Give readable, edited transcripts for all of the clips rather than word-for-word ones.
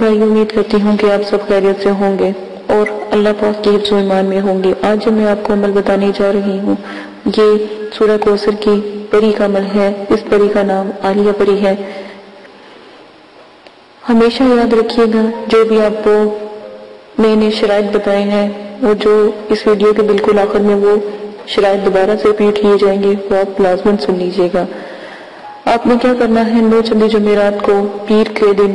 بھائی، امید کرتی ہوں کہ آپ سب خیریت سے ہوں گے اور اللہ پاک کی حفظ و ایمان میں ہوں گے۔ آج جو میں آپ کو عمل بتانے جا رہی ہوں یہ سورہ کوثر کی پری کا عمل ہے۔ اس پری کا نام عالیہ پری ہے۔ ہمیشہ یاد رکھیے گا جو بھی آپ کو میں نے شرائط بتائے ہیں اور جو اس ویڈیو کے بالکل آخر میں وہ شرائط دوبارہ سے ریپیٹ کیے جائیں گے وہ آپ لازماً سن لیجیے گا۔ آپ نے کیا کرنا ہے، 9 چندی جمعرات کو پیر کے دن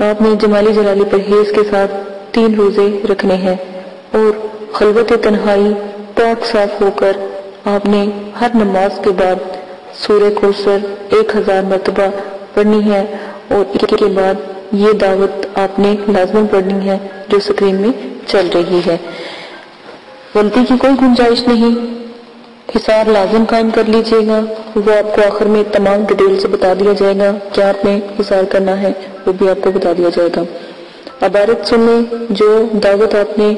آپ نے جمالی جلالی پرہیز کے ساتھ 3 روزے رکھنے ہیں اور خلوت تنہائی پاک صاف ہو کر آپ نے ہر نماز کے بعد سورہ کوثر 1000 مرتبہ پڑھنی ہے اور اس کے بعد یہ دعوت آپ نے لازماً پڑھنی ہے جو سکرین میں چل رہی ہے۔ غلطی کی کوئی گنجائش نہیں، حساب لازم قائم کر لیجئے گا، وہ آپ کو آخر میں تمام ڈیٹیل سے بتا دیا جائے گا کیا آپ نے حساب کرنا ہے، وہ بھی آپ کو بتا دیا جائے گا۔ عبارت سن لیں، جو دعوت آپ نے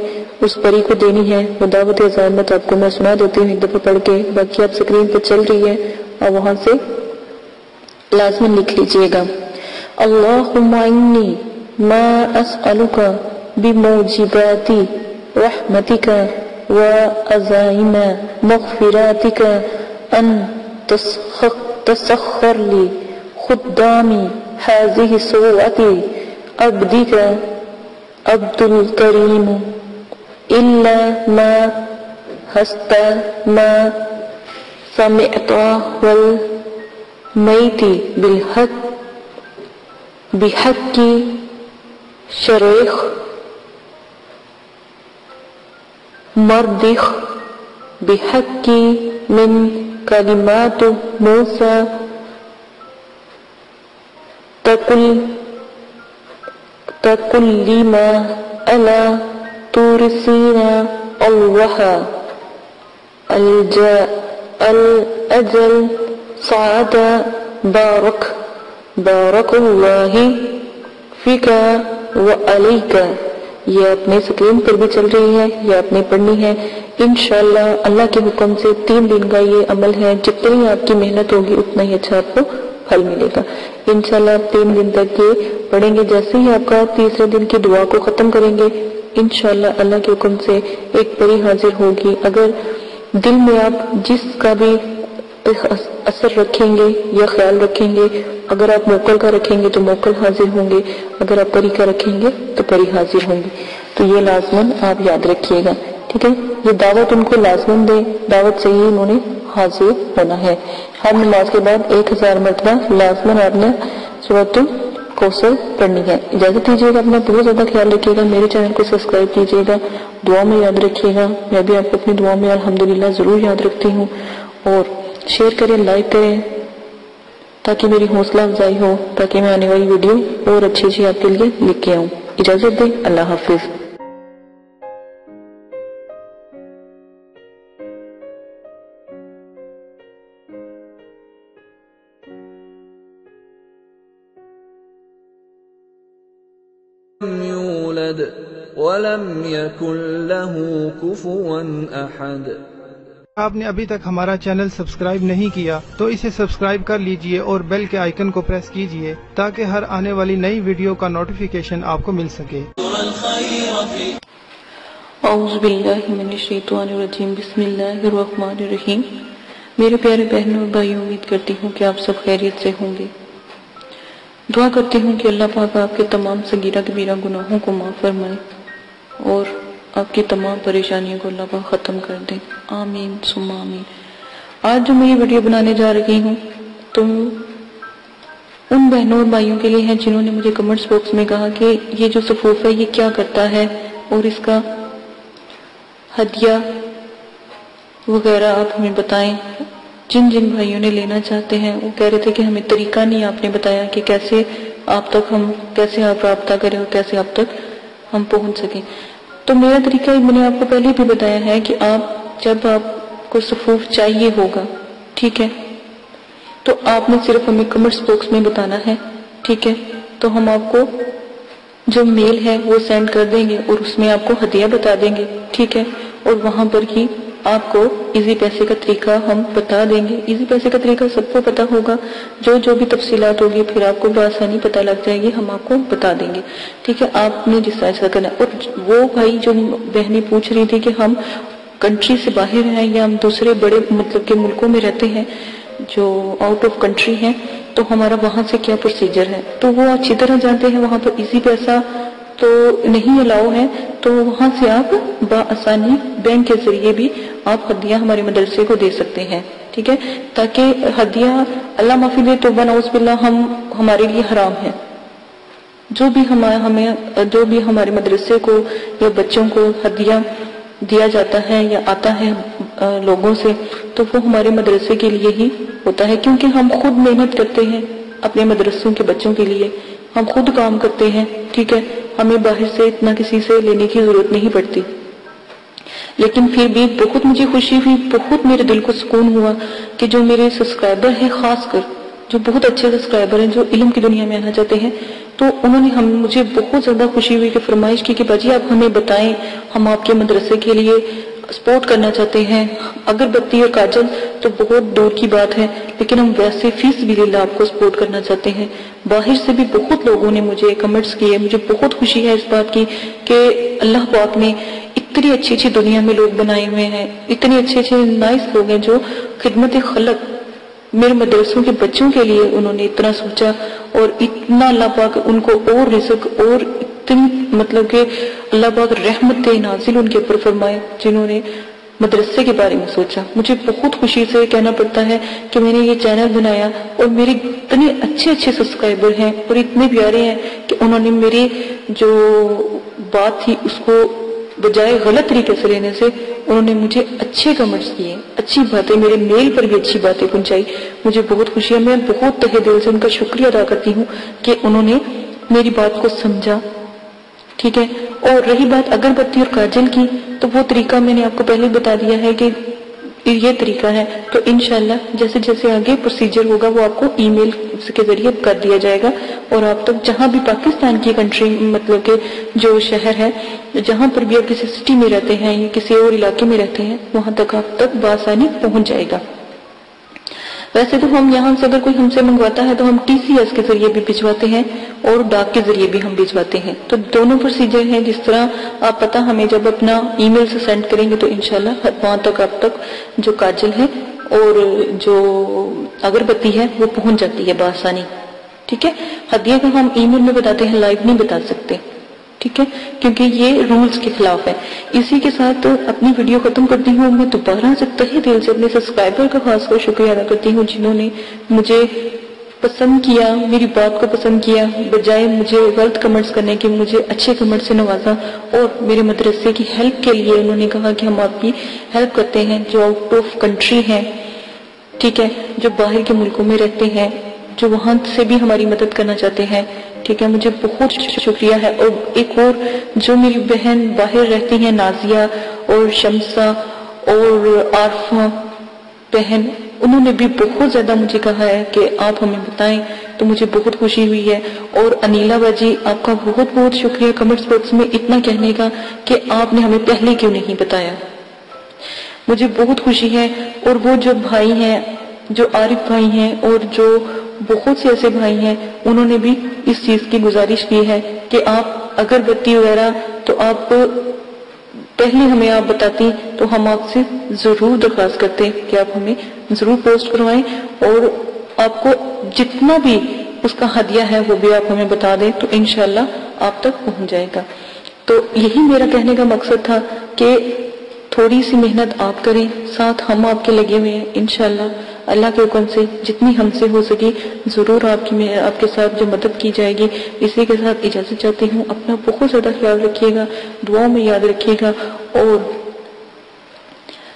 اس پری کو دینی ہے وہ دعوت عظامت آپ کو میں سنا دیتی ہوں ایک دفعہ پڑھ کے، باقی آپ سکرین پر چل رہی ہے اور وہاں سے لازماً لکھ لیجئے گا۔ اللہم انی ما اسألک بموجبات رحمتک وعزائم مغفراتک ان تسخر لی خدامی هذه السورة عبدک عبد الکریم الا ما ہست ما سمعت والمیت بالحق بحق شریخ مردخ بحق من کلمات موسیٰ تقل لما الا تورسینا الوحا الاجل سعد بارک اللہ فیکا وعلیکا۔ یہ اپنے سکرین پر بھی چل رہی ہے، یہ آپ نے پڑھنی ہے انشاءاللہ۔ اللہ کے حکم سے 3 دن کا یہ عمل ہے، جتنی آپ کی محنت ہوگی اتنا ہی اچھا آپ کو پھل ملے گا انشاءاللہ۔ آپ 3 دن تک یہ پڑھیں گے، جیسے ہی آپ کا تیسرے دن کی دعا کو ختم کریں گے انشاءاللہ اللہ کے حکم سے ایک پری حاضر ہوگی۔ اگر دل میں آپ جس کا بھی اثر رکھیں گے یا خیال رکھیں گے، اگر آپ موکل کا رکھیں گے تو موکل حاضر ہوں گے، اگر آپ پری کا رکھیں گے تو پری حاضر ہوں گے، تو یہ لازماً آپ یاد رکھیے گا، ٹھیک ہے۔ یہ دعوت ان کو لازماً دیں، دعوت سے ہی انہوں نے حاضر ہونا ہے۔ ہر نماز کے بعد 1000 مرتبہ لازماً آپ نے سورۃ کوثر پڑھنی ہے۔ اجازت دیجیے گا، اپنا بہت زیادہ خیال رکھیے گا، میرے چینل کو سبسکرائب کیجیے گا، دعا میں یاد رکھیے گا، میں بھی آپ کو اپنی دعا میں الحمدللہ ضرور یاد رکھتی ہوں، اور شیئر کریں، لائک کریں تاکہ میری حوصلہ افزائی ہو، تاکہ میں آنے والی ویڈیو اور اچھی آپ کے لیے لکھ کے آؤں۔ اجازت دیں، اللہ حافظ۔ يولد ولم يكن له كفوا أحد۔ آپ نے ابھی تک ہمارا چینل سبسکرائب نہیں کیا تو اسے سبسکرائب کر لیجئے اور بیل کے آئیکن کو پریس کیجئے تاکہ ہر آنے والی نئی ویڈیو کا نوٹیفیکیشن آپ کو مل سکے۔ اعوذ باللہ من الشیطان الرجیم، بسم اللہ الرحمن الرحیم۔ میرے پیارے بہنوں اور بھائیوں، امید کرتی ہوں کہ آپ سب خیریت سے ہوں گے۔ دعا کرتی ہوں کہ اللہ پاک آپ کے تمام صغیرہ کبیرہ گناہوں کو معاف فرمائے اور آپ کی تمام پریشانیوں کو اللہ پاک ختم کر دیں، آمین ثم آمین۔ آج جو میں یہ ویڈیو بنانے جا رہی ہوں تو ان بہنوں اور بھائیوں کے لیے ہے جنہوں نے مجھے کمنٹس باکس میں کہا کہ یہ جو صفوف ہے یہ کیا کرتا ہے اور اس کا ہدیہ وغیرہ آپ ہمیں بتائیں۔ جن بھائیوں نے لینا چاہتے ہیں وہ کہہ رہے تھے کہ ہمیں طریقہ نہیں آپ نے بتایا کہ کیسے آپ رابطہ کریں اور کیسے آپ تک ہم پہنچ سکیں۔ تو میرا طریقہ میں نے آپ کو پہلے بھی بتایا ہے کہ جب آپ کو صفوف چاہیے ہوگا، ٹھیک ہے، تو آپ نے صرف ہمیں کمنٹس باکس میں بتانا ہے، ٹھیک ہے، تو ہم آپ کو جو میل ہے وہ سینڈ کر دیں گے اور اس میں آپ کو ہدیہ بتا دیں گے، ٹھیک ہے، اور وہاں پر ہی آپ کو ایزی پیسے کا طریقہ ہم بتا دیں گے. ایزی پیسے کا طریقہ سب کو پتا ہوگا, جو بھی تفصیلات ہوگی پھر آپ کو بآسانی پتہ لگ جائے گی, ہم آپ کو بتا دیں گے. ٹھیک ہے, آپ نے جس طرح ایسا کرنا ہے. اور وہ بھائی جو بہنیں پوچھ رہی تھی کہ ہم کنٹری سے باہر ہیں یا ہم دوسرے بڑے مطلب کہ ملکوں میں رہتے ہیں جو آؤٹ آف کنٹری ہیں, تو ہمارا وہاں سے کیا پروسیجر ہے, تو وہ اچھی طرح جانتے ہیں. وہاں پر ایزی پیسہ تو نہیں الاؤ ہے, تو وہاں سے آپ بآسانی بینک کے ذریعے بھی آپ ہدیہ ہمارے مدرسے کو دے سکتے ہیں. ٹھیک ہے, تاکہ ہدیہ اللہ معافی دے توبہ نعوذ باللہ ہمارے لیے حرام ہے. جو بھی ہمارے مدرسے کو یا بچوں کو ہدیہ دیا جاتا ہے یا آتا ہے لوگوں سے, تو وہ ہمارے مدرسے کے لیے ہی ہوتا ہے, کیونکہ ہم خود محنت کرتے ہیں اپنے مدرسوں کے بچوں کے لیے, ہم خود کام کرتے ہیں. ٹھیک ہے, ہمیں باہر سے اتنا کسی سے لینے کی ضرورت نہیں پڑتی. لیکن پھر بھی بہت مجھے خوشی ہوئی, بہت میرے دل کو سکون ہوا کہ جو میرے سبسکرائبر ہیں, خاص کر جو بہت اچھے سبسکرائبر ہیں جو علم کی دنیا میں آنا چاہتے ہیں, تو انہوں نے مجھے بہت زیادہ خوشی ہوئی کہ فرمائش کی کہ باجی آپ ہمیں بتائیں, ہم آپ کے مدرسے کے لیے سپورٹ کرنا چاہتے ہیں. اگربتی اور کاجل تو بہت دور کی بات ہے, لیکن ہم ویسے فی سبیل اللہ آپ کو سپورٹ کرنا چاہتے ہیں. باہر سے بھی بہت لوگوں نے مجھے کمنٹس کیے, مجھے بہت خوشی ہے اس بات کی کہ اللہ پاک نے اتنی اچھی دنیا میں لوگ بنائے ہوئے ہیں, اتنے اچھے نائس لوگ ہیں جو خدمت خلق میرے مدرسوں کے بچوں کے لیے انہوں نے اتنا سوچا, اور اتنا اللہ پاک ان کو اور رزق اور اتنی مطلب کہ اللہ پاک رحمت نازل ان کے اوپر فرمائے جنہوں نے مدرسے کے بارے میں سوچا. مجھے بہت خوشی سے کہنا پڑتا ہے کہ میں نے یہ چینل بنایا اور میرے اتنے اچھے سبسکرائبر ہیں اور اتنے پیارے ہیں کہ انہوں نے میری جو بات تھی اس کو بجائے غلط طریقے سے لینے سے انہوں نے مجھے اچھے کمنٹس کیے, اچھی باتیں, میرے میل پر بھی اچھی باتیں پہنچائی. مجھے بہت خوشی ہے, میں بہت تہہ دل سے ان کا شکریہ ادا کرتی ہوں کہ انہوں نے میری بات کو سمجھا. ٹھیک ہے, اور رہی بات اگربتی اور کاجل کی, تو وہ طریقہ میں نے آپ کو پہلے بتا دیا ہے کہ یہ طریقہ ہے. تو انشاءاللہ جیسے جیسے آگے پروسیجر ہوگا وہ آپ کو ای میل کے ذریعے کر دیا جائے گا, اور آپ تک جہاں بھی پاکستان کی کنٹری مطلب کہ جو شہر ہے, جہاں پر بھی آپ کسی سٹی میں رہتے ہیں یا کسی اور علاقے میں رہتے ہیں, وہاں تک آپ تک بآسانی پہنچ جائے گا. ویسے تو ہم یہاں سے اگر کوئی ہم سے منگواتا ہے تو ہم ٹی سی ایس کے ذریعے بھی بھجواتے ہیں اور ڈاک کے ذریعے بھی ہم بھجواتے ہیں. تو دونوں پروسیجر ہیں. جس طرح آپ پتہ ہمیں جب اپنا ای میل سے سینڈ کریں گے تو انشاءاللہ وہاں تک آپ تک جو کاجل ہے اور جو اگربتی ہے وہ پہنچ جاتی ہے بآسانی. ٹھیک ہے, ہدیہ کا ہم ای میل میں بتاتے ہیں, لائیو نہیں بتا سکتے. ٹھیک ہے, کیونکہ یہ رولز کے خلاف ہے. اسی کے ساتھ اپنی ویڈیو ختم کرتی ہوں. میں دوبارہ سے تہہ دل سے اپنے سبسکرائبر کا خاص کر شکریہ ادا کرتی ہوں جنہوں نے مجھے پسند کیا, میری بات کو پسند کیا, بجائے مجھے غلط کمنٹس کرنے کے مجھے اچھے کمنٹ سے نوازا, اور میرے مدرسے کی ہیلپ کے لیے انہوں نے کہا کہ ہم آپ کی ہیلپ کرتے ہیں جو آؤٹ آف کنٹری ہیں. ٹھیک ہے, جو باہر کے ملکوں میں رہتے ہیں, جو وہاں سے بھی ہماری مدد کرنا چاہتے ہیں. ٹھیک ہے, مجھے بہت شکریہ ہے. اور ایک اور جو میری بہن باہر رہتی ہیں, نازیہ اور شمسہ اور عارفہ بہن, انہوں نے بھی بہت زیادہ مجھے کہا ہے کہ آپ ہمیں بتائیں, تو مجھے بہت خوشی ہوئی ہے. اور انیلا باجی, آپ کا بہت بہت شکریہ کمنٹس باکس میں اتنا کہنے کا کہ آپ نے ہمیں پہلے کیوں نہیں بتایا. مجھے بہت خوشی ہے. اور وہ جو بھائی ہیں, جو عارف بھائی ہیں اور جو بہت سے ایسے بھائی ہیں, انہوں نے بھی اس چیز کی گزارش کی ہے کہ آپ اگربتی وغیرہ تو آپ پہلے ہمیں آپ بتاتی تو ہم آپ سے ضرور درخواست کرتے کہ آپ ہمیں ضرور پوسٹ کروائیں, اور آپ کو جتنا بھی اس کا ہدیہ ہے وہ بھی آپ ہمیں بتا دیں, تو انشاءاللہ آپ تک پہنچ جائے گا. تو یہی میرا کہنے کا مقصد تھا کہ تھوڑی سی محنت آپ کریں, ساتھ ہم آپ کے لگے ہوئے ہیں. انشاءاللہ اللہ کے حکم سے جتنی ہم سے ہو سکی ضرور آپ کے ساتھ جو مدد کی جائے گی. اسی کے ساتھ اجازت چاہتی ہوں. اپنا بہت زیادہ خیال رکھیے گا, دعاؤں میں یاد رکھیے گا, اور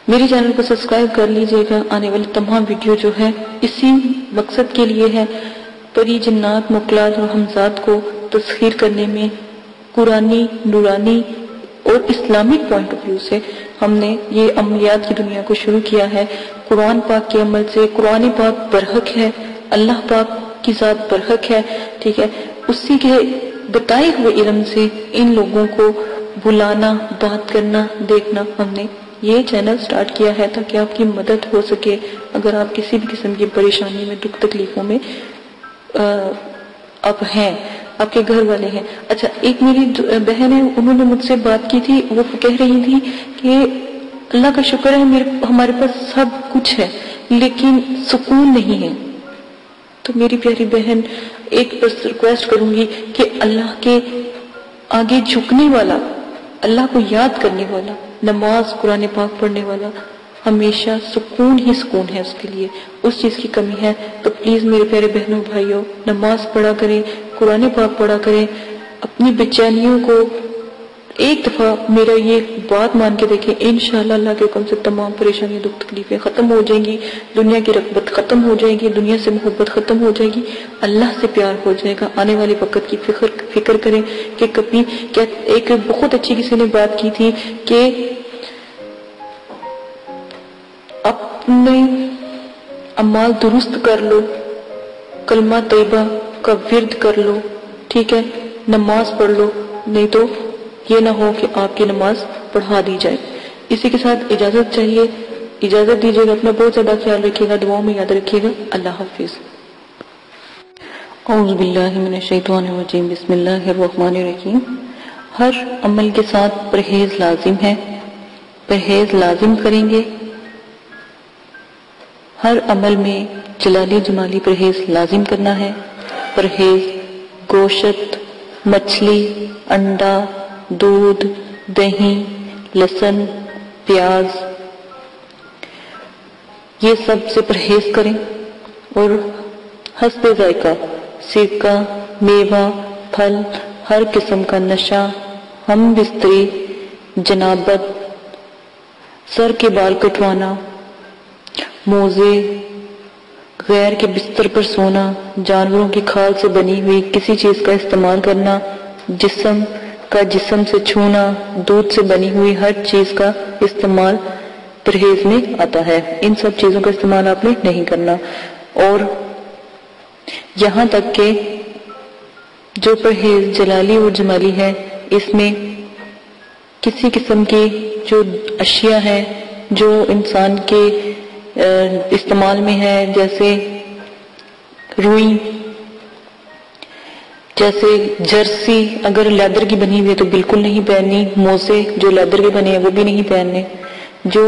میری چینل کو سبسکرائب کر لیجئے گا. آنے والی تمام ویڈیو جو ہے اسی مقصد کے لیے ہے, پری جنات مخلوقات اور ہمزاد کو تسخیر کرنے میں قرآنی, نورانی اور اسلامک پوائنٹ آف ویو سے ہم نے یہ عملیات کی دنیا کو شروع کیا ہے. قرآن پاک کے عمل سے, قرآن پاک برحق ہے, اللہ پاک کی ذات برحق ہے. ٹھیک ہے, اسی کے بتائے ہوئے علم سے ان لوگوں کو بلانا, بات کرنا, دیکھنا ہم نے یہ چینل سٹارٹ کیا ہے تاکہ آپ کی مدد ہو سکے اگر آپ کسی بھی قسم کی پریشانی میں، دکھ تکلیفوں میں آپ ہیں، آپ کے گھر والے ہیں۔ اچھا، ایک میری بہن ہے، انہوں نے مجھ سے بات کی تھی، وہ کہہ رہی تھی کہ اللہ کا شکر ہے ہمارے پاس سب کچھ ہے لیکن سکون نہیں ہے۔ تو میری پیاری بہن، ایک بس ریکویسٹ کروں گی کہ اللہ کے آگے جھکنے والا، اللہ کو یاد کرنے والا، نماز قرآن پاک پڑھنے والا ہمیشہ سکون ہی سکون ہے اس کے لیے۔ اس چیز کی کمی ہے تو پلیز میرے پیارے بہنوں بھائیوں، نماز پڑھا کریں، قرآن پاک پڑھا کریں، اپنی بےچینیوں کو ایک دفعہ میرا یہ بات مان کے دیکھیں، انشاءاللہ اللہ کے حکم سے تمام پریشانیاں، دکھ تکلیفیں ختم ہو جائیں گی، دنیا کی رغبت ختم ہو جائے گی، دنیا سے محبت ختم ہو جائے گی، اللہ سے پیار ہو جائے گا۔ آنے والے وقت کی فکر کریں کہ کبھی کیا، ایک بہت اچھی کسی نے بات کی تھی کہ اپنے اعمال درست کر لو، کلمہ طیبہ کا ورد کر لو، ٹھیک ہے، نماز پڑھ لو، نہیں تو یہ نہ ہو کہ آپ کی نماز پڑھا دی جائے۔ اسی کے ساتھ اجازت چاہیے، اجازت دیجیے گا، اپنا بہت زیادہ خیال رکھیے گا، دعاؤں میں یاد رکھیے گا۔ اللہ حافظ۔ اعوذ باللہ من الشیطان الرجیم، بسم اللہ الرحمن الرحیم۔ ہر عمل کے ساتھ پرہیز لازم ہے، پرہیز لازم کریں گے۔ ہر عمل میں جلالی جمالی پرہیز لازم کرنا ہے۔ پرہیز گوشت، مچھلی، انڈا، دودھ، دہی، لہسن، پیاز، یہ سب سے پرہیز کریں، اور حسب ذائقہ سرکہ، میوہ، پھل، ہر قسم کا نشہ، ہم بستری، جنابت، سر کے بال کٹوانا، موزے، غیر کے بستر پر سونا، جانوروں کی کھال سے بنی ہوئی کسی چیز کا استعمال کرنا، جسم کا جسم سے چھونا، دودھ سے بنی ہوئی ہر چیز کا استعمال پرہیز میں آتا ہے۔ ان سب چیزوں کا استعمال آپ نے نہیں کرنا۔ اور یہاں تک کہ جو پرہیز جلالی اور جمالی ہے، اس میں کسی قسم کی جو اشیاء ہیں جو انسان کے استعمال میں ہے، جیسے روئی، جیسے جرسی اگر لیدر کی بنی ہوئی ہے تو بالکل نہیں پہننی، موزے جو لیدر کے بنے ہیں وہ بھی نہیں پہننے، جو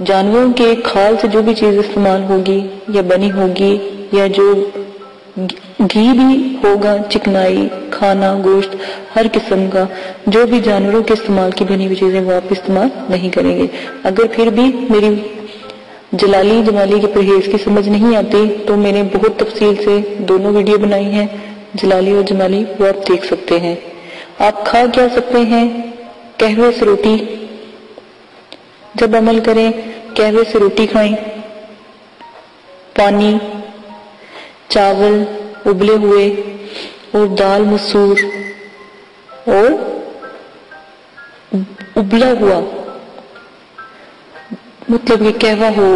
جانوروں کے کھال سے جو بھی چیز استعمال ہوگی یا بنی ہوگی، یا جو گھی بھی ہوگا، چکنائی، کھانا، گوشت، ہر قسم کا جو بھی جانوروں کے استعمال کی بنی ہوئی چیزیں وہ آپ استعمال نہیں کریں گے۔ اگر پھر بھی میری جلالی جمالی کے پرہیز کی سمجھ نہیں آتی تو میں نے بہت تفصیل سے دونوں ویڈیو بنائی ہیں، جلالی اور جمالی، وہ آپ دیکھ سکتے ہیں۔ آپ کھا کیا سکتے ہیں؟ قہوے سے روٹی، جب عمل کریں قہوے سے روٹی کھائیں، پانی، چاول ابلے ہوئے، اور دال مسور، اور ابلا ہوا، مطلب یہ قہوہ ہو،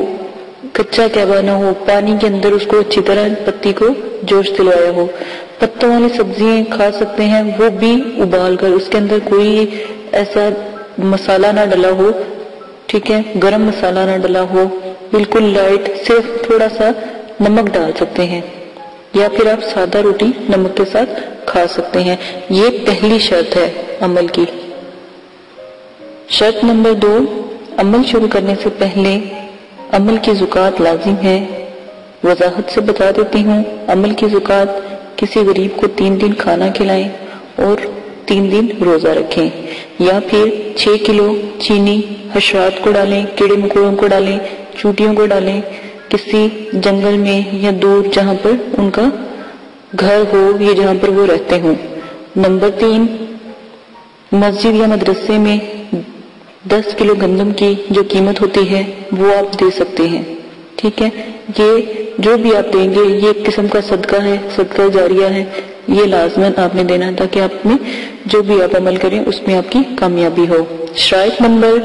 کچا قہوہ نہ ہو، پانی کے اندر اس کو اچھی طرح پتی کو جوش دلوایا ہو۔ پتوں والی سبزیاں کھا سکتے ہیں، وہ بھی ابال کر، اس کے اندر کوئی ایسا مسالہ نہ ڈلا ہو، ٹھیک ہے، گرم مسالہ نہ ڈلا ہو، بالکل لائٹ، صرف تھوڑا سا نمک ڈال سکتے ہیں، یا پھر آپ سادہ روٹی نمک کے ساتھ کھا سکتے ہیں۔ یہ پہلی شرط ہے عمل کی۔ شرط نمبر 2، عمل شروع کرنے سے پہلے عمل کی زکوٰۃ لازم ہے۔ وضاحت سے بتا دیتی ہوں، عمل کی زکوٰۃ کسی غریب کو 3 دن کھانا کھلائیں اور 3 دن روزہ رکھیں، یا پھر 6 کلو چینی حشرات کو ڈالیں، کیڑے مکوڑوں کو ڈالیں، چوٹیوں کو ڈالیں، کسی جنگل میں یا دور جہاں پر ان کا گھر ہو یا جہاں پر وہ رہتے ہوں۔ نمبر 3، مسجد یا مدرسے میں 10 کلو گندم کی جو قیمت ہوتی ہے وہ آپ دے سکتے ہیں، ٹھیک ہے۔ یہ جو بھی آپ دیں گے یہ ایک قسم کا صدقہ ہے، صدقہ جاریہ ہے، یہ لازماً آپ نے دینا تاکہ آپ میں جو بھی آپ عمل کریں اس میں آپ کی کامیابی ہو۔ شرائط نمبر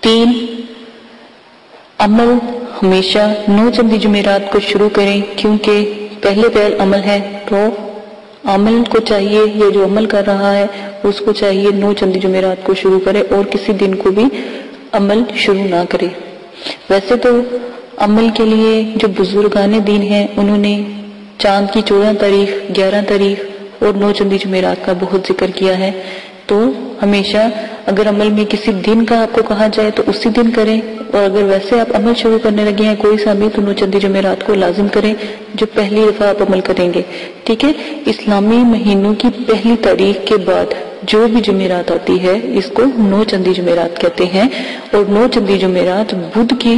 3، عمل ہمیشہ 9 چندی جمعرات کو شروع کریں، کیونکہ پہلے عمل ہے تو عمل کو چاہیے یا جو عمل کر رہا ہے اس کو چاہیے 9 چندی جمعرات کو شروع کرے اور کسی دن کو بھی عمل شروع نہ کرے۔ ویسے تو عمل کے لیے جو بزرگان دین ہیں انہوں نے چاند کی 14 تاریخ، 11 تاریخ اور 9 چندی جمعرات کا بہت ذکر کیا ہے، تو ہمیشہ اگر عمل میں کسی دن کا آپ کو کہا جائے تو اسی دن کریں، اور اگر ویسے آپ عمل شروع کرنے لگے ہیں کوئی سا بھی تو 9 چندی جمعرات کو لازم کریں جو پہلی دفعہ آپ عمل کریں گے، ٹھیک ہے۔ اسلامی مہینوں کی پہلی تاریخ کے بعد جو بھی جمعرات آتی ہے اس کو 9 چندی جمعرات کہتے ہیں، اور 9 چندی جمعرات بدھ کی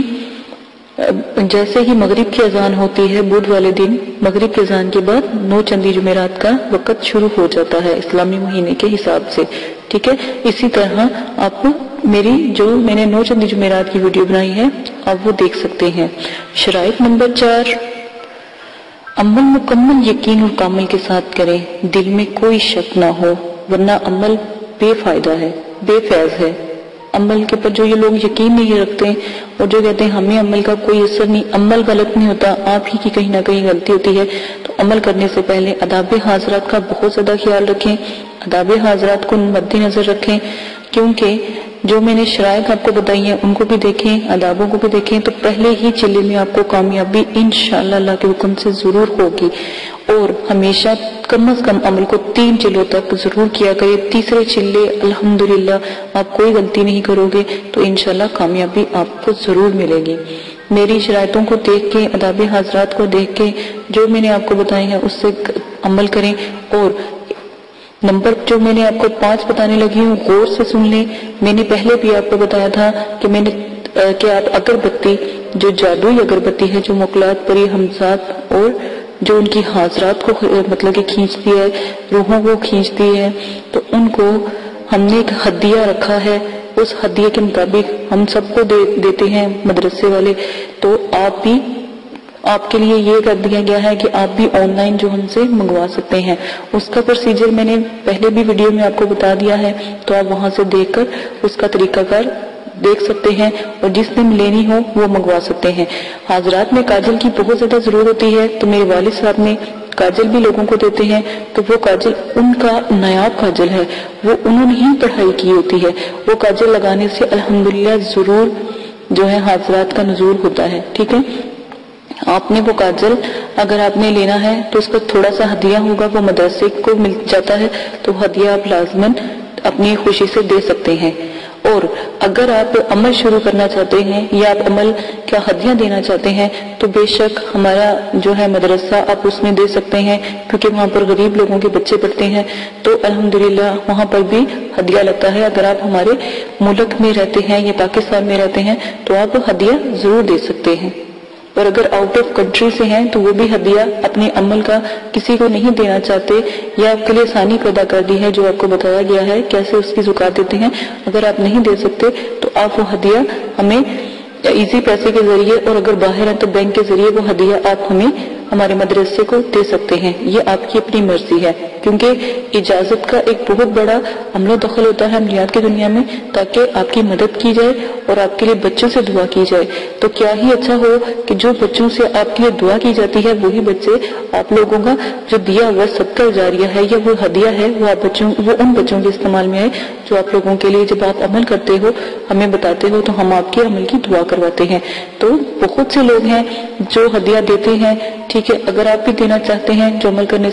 جیسے ہی مغرب کی اذان ہوتی ہے بدھ والے دن مغرب کی اذان کے بعد 9 چندی جمعرات کا وقت شروع ہو جاتا ہے اسلامی مہینے کے حساب سے، ٹھیک ہے۔ اسی طرح آپ میری جو میں نے 9 چندی جمعرات کی ویڈیو بنائی ہے آپ وہ دیکھ سکتے ہیں۔ شرائط نمبر 4، عمل مکمل یقین اور کامل کے ساتھ کریں، دل میں کوئی شک نہ ہو، ورنہ عمل بے فائدہ ہے، بے فیض ہے۔ عمل کے پر جو یہ لوگ یقین نہیں رکھتے اور جو کہتے ہیں ہمیں عمل کا کوئی اثر نہیں، عمل غلط نہیں ہوتا، آپ ہی کی کہیں نہ کہیں غلطی ہوتی ہے، تو عمل کرنے سے پہلے آداب حاضرات کا بہت زیادہ خیال رکھیں، آداب حاضرات کو مد نظر رکھیں، کیونکہ جو میں نے شرائط آپ کو بتائی ہیں ان کو بھی دیکھیں، آدابوں کو بھی دیکھیں، تو پہلے ہی چلے میں آپ کو کامیابی انشاءاللہ اللہ کے حکم سے ضرور ہوگی۔ اور ہمیشہ کم از کم عمل کو 3 چلوں تک ضرور کیا کرے، تیسرے چلے الحمدللہ آپ کوئی غلطی نہیں کرو گے تو انشاءاللہ کامیابی آپ کو ضرور ملے گی۔ میری شرائطوں کو دیکھ کے، آداب حاضرات کو دیکھ کے جو میں نے آپ کو بتائے ہیں اس سے عمل کریں، اور نمبر جو میں نے آپ کو 5 بتانے لگی ہوں غور سے سن لیں۔ میں نے پہلے بھی آپ کو بتایا تھا کہ آپ اگربتی، جو جادوئی اگربتی ہے جو مقلات پری ہمزات اور جو ان کی حاضرات کو مطلب کہ کھینچتی ہے، روحوں کو کھینچتی ہے، تو ان کو ہم نے ایک ہدیہ رکھا ہے، اس ہدیے کے مطابق ہم سب کو دیتے ہیں مدرسے والے، تو آپ کے لیے یہ کر دیا گیا ہے کہ آپ بھی آن لائن جو ہم سے منگوا سکتے ہیں۔ اس کا پروسیجر میں نے پہلے بھی ویڈیو میں آپ کو بتا دیا ہے، تو آپ وہاں سے دیکھ کر اس کا طریقہ کار دیکھ سکتے ہیں اور جس دن لینی ہو وہ منگوا سکتے ہیں۔ حاضرات میں کاجل کی بہت زیادہ ضرورت ہوتی ہے، تو میرے والد صاحب نے کاجل بھی لوگوں کو دیتے ہیں، تو وہ کاجل ان کا نایاب کاجل ہے، وہ انہوں نے ہی پڑھائی کی ہوتی ہے، وہ کاجل لگانے سے الحمدللہ ضرور جو ہے حاضرات کا نزول ہوتا ہے، ٹھیک ہے۔ آپ نے وہ کاجل اگر آپ نے لینا ہے تو اس کا تھوڑا سا ہدیہ ہوگا، وہ مدرسے کو مل جاتا ہے، تو ہدیہ آپ لازماً اپنی خوشی سے دے سکتے ہیں۔ اور اگر آپ عمل شروع کرنا چاہتے ہیں یا آپ عمل کا ہدیہ دینا چاہتے ہیں تو بے شک ہمارا جو ہے مدرسہ آپ اس میں دے سکتے ہیں، کیونکہ وہاں پر غریب لوگوں کے بچے پڑھتے ہیں، تو الحمدللہ وہاں پر بھی ہدیہ لگتا ہے۔ اگر آپ ہمارے ملک میں رہتے ہیں یا پاکستان میں رہتے ہیں تو آپ ہدیہ ضرور دے سکتے ہیں، اور اگر آؤٹ آف کنٹری سے ہیں تو وہ بھی ہدیہ اپنے عمل کا کسی کو نہیں دینا چاہتے یا آپ کے لیے آسانی پیدا کر دی ہے، جو آپ کو بتایا گیا ہے کیسے اس کی زکات دیتے ہیں۔ اگر آپ نہیں دے سکتے تو آپ وہ ہدیہ ہمیں ایزی پیسے کے ذریعے، اور اگر باہر ہیں تو بینک کے ذریعے وہ ہدیہ آپ ہمیں ہمارے مدرسے کو دے سکتے ہیں۔ یہ آپ کی اپنی مرضی ہے، کیونکہ اجازت کا ایک بہت بڑا عمل و دخل ہوتا ہے عملیات کی دنیا میں، تاکہ آپ کی مدد کی جائے اور آپ کے لیے بچوں سے دعا کی جائے۔ تو کیا ہی اچھا ہو کہ جو بچوں سے آپ کے لیے دعا کی جاتی ہے وہی بچے آپ لوگوں کا جو دیا ہوا صدقہ جاریہ ہے یا وہ ہدیہ ہے وہ ان بچوں کے استعمال میں آئے جو آپ لوگوں کے لیے جب آپ عمل کرتے ہو ہمیں بتاتے ہو تو ہم آپ کے عمل کی دعا کرواتے ہیں۔ تو بہت سے لوگ ہیں جو ہدیہ دیتے ہیں، ٹھیک ہے۔ اگر آپ بھی دینا چاہتے ہیں جو عمل کرنے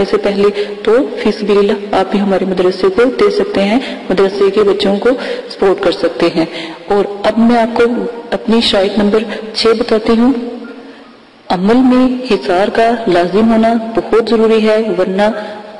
سے پہلے تو فی سبیل اللہ آپ بھی ہمارے مدرسے کو دے سکتے ہیں، مدرسے کے بچوں کو سپورٹ کر سکتے ہیں۔ اور اب میں آپ کو اپنی شرائط نمبر 6 بتاتی ہوں۔ عمل میں حصار کا لازم ہونا بہت ضروری ہے، ورنہ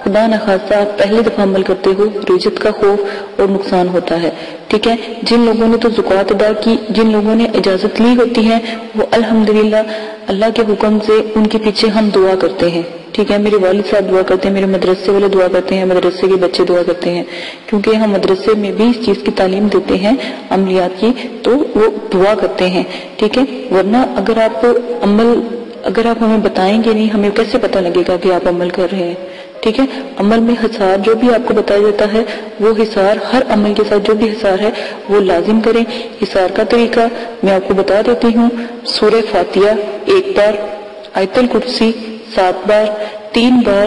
خدا نخواستہ آپ پہلی دفعہ عمل کرتے ہو رجت کا خوف اور نقصان ہوتا ہے، ٹھیک ہے۔ جن لوگوں نے تو زکوٰۃ ادا کی، جن لوگوں نے اجازت لی ہوتی ہے، وہ الحمدللہ اللہ کے حکم سے ان کے پیچھے ہم دعا کرتے ہیں، ٹھیک ہے۔ میرے والد صاحب دعا کرتے ہیں، میرے مدرسے والے دعا کرتے ہیں، مدرسے کے بچے دعا کرتے ہیں، کیونکہ ہم مدرسے میں بھی اس چیز کی تعلیم دیتے ہیں عملیات کی، تو وہ دعا کرتے ہیں، ٹھیک ہے۔ ورنہ اگر آپ ہمیں بتائیں گے نہیں، ہمیں کیسے پتہ لگے گا کہ آپ عمل کر رہے ہیں، ٹھیک ہے۔ عمل میں حصار جو بھی آپ کو بتایا جاتا ہے وہ حصار ہر عمل کے ساتھ جو بھی حصار ہے وہ لازم کریں۔ حصار کا طریقہ میں آپ کو بتا دیتی ہوں۔ سورہ فاتحہ 1 بار، آیت الکرسی 7 بار، 3 بار،